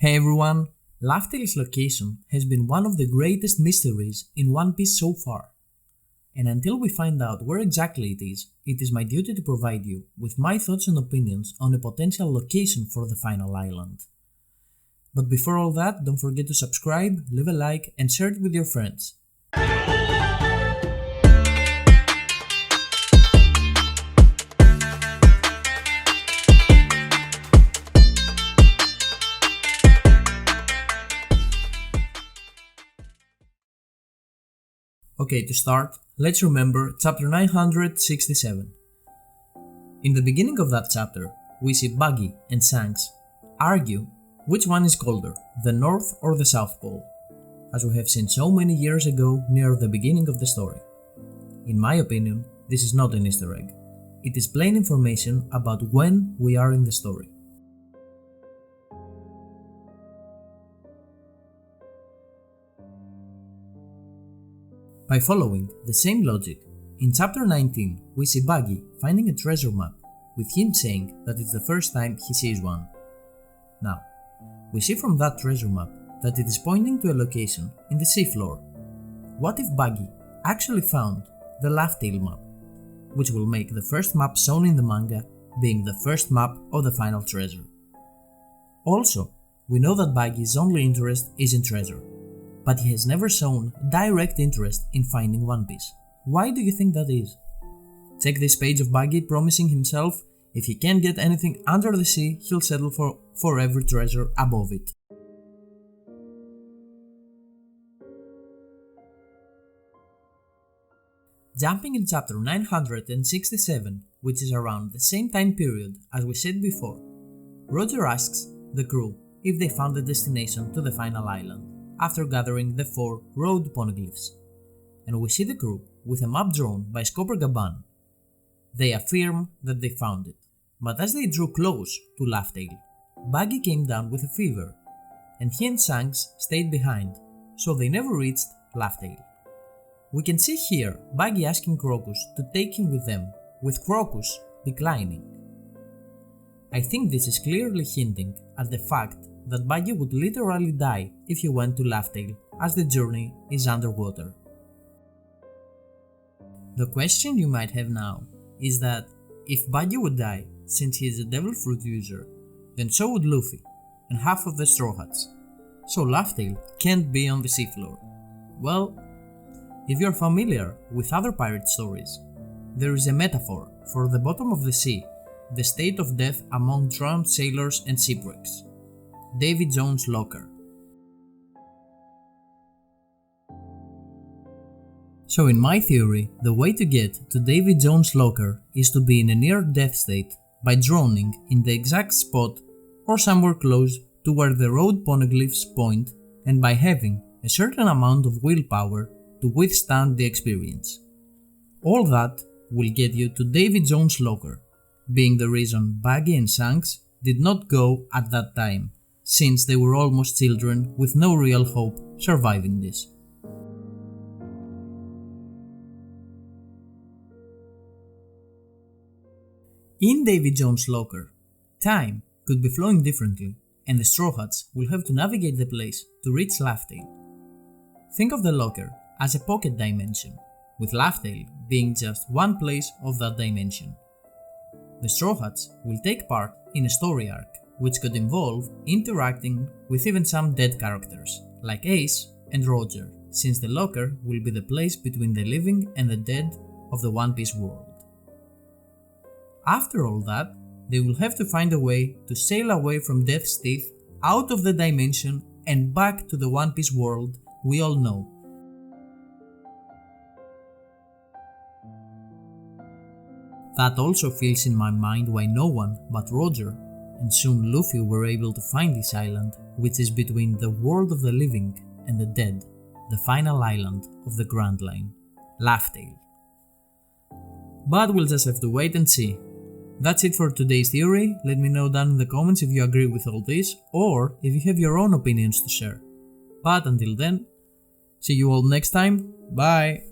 Hey everyone! LaughTale's location has been one of the greatest mysteries in One Piece so far. And until we find out where exactly it is my duty to provide you with my thoughts and opinions on a potential location for the final island. But before all that, don't forget to subscribe, leave a like and share it with your friends. Okay, to start, let's remember chapter 967. In the beginning of that chapter, we see Buggy and Shanks argue which one is colder, the North or the South Pole, as we have seen so many years ago near the beginning of the story. In my opinion, this is not an Easter egg. It is plain information about when we are in the story. By following the same logic, in chapter 19 we see Buggy finding a treasure map, with him saying that it's the first time he sees one. Now, we see from that treasure map that it is pointing to a location in the seafloor. What if Buggy actually found the LaughTale map, which will make the first map shown in the manga being the first map of the final treasure? Also, we know that Buggy's only interest is in treasure, but he has never shown direct interest in finding One Piece. Why do you think that is? Check this page of Buggy promising himself if he can't get anything under the sea, he'll settle for every treasure above it. Jumping in chapter 967, which is around the same time period as we said before, Roger asks the crew if they found the destination to the final island after gathering the 4 road poneglyphs, and we see the crew with a map drawn by Gaban. They affirm that they found it, but as they drew close to LaughTale, Buggy came down with a fever, and he and Shanks stayed behind, so they never reached LaughTale. We can see here Buggy asking Crocus to take him with them, with Crocus declining. I think this is clearly hinting at the fact that Buggy would literally die if he went to LaughTale, as the journey is underwater. The question you might have now is that if Buggy would die since he is a devil fruit user, then so would Luffy and half of the Straw Hats, so LaughTale can't be on the seafloor. Well, if you're familiar with other pirate stories, there is a metaphor for the bottom of the sea, the state of death among drowned sailors and shipwrecks. Davy Jones' locker. So in my theory, the way to get to Davy Jones' locker is to be in a near-death state by drowning in the exact spot or somewhere close to where the road poneglyphs point, and by having a certain amount of willpower to withstand the experience. All that will get you to Davy Jones' locker, being the reason Buggy and Shanks did not go at that time, since they were almost children with no real hope surviving this. In Davy Jones' locker, time could be flowing differently, and the Straw Hats will have to navigate the place to reach LaughTale. Think of the locker as a pocket dimension, with LaughTale being just one place of that dimension. The Straw Hats will take part in a story arc, which could involve interacting with even some dead characters, like Ace and Roger, since the locker will be the place between the living and the dead of the One Piece world. After all that, they will have to find a way to sail away from Death's teeth, out of the dimension and back to the One Piece world we all know. That also fills in my mind why no one but Roger and soon Luffy were able to find this island, which is between the world of the living and the dead, the final island of the Grand Line, LaughTale. But we'll just have to wait and see. That's it for today's theory. Let me know down in the comments if you agree with all this, or if you have your own opinions to share. But until then, see you all next time, bye!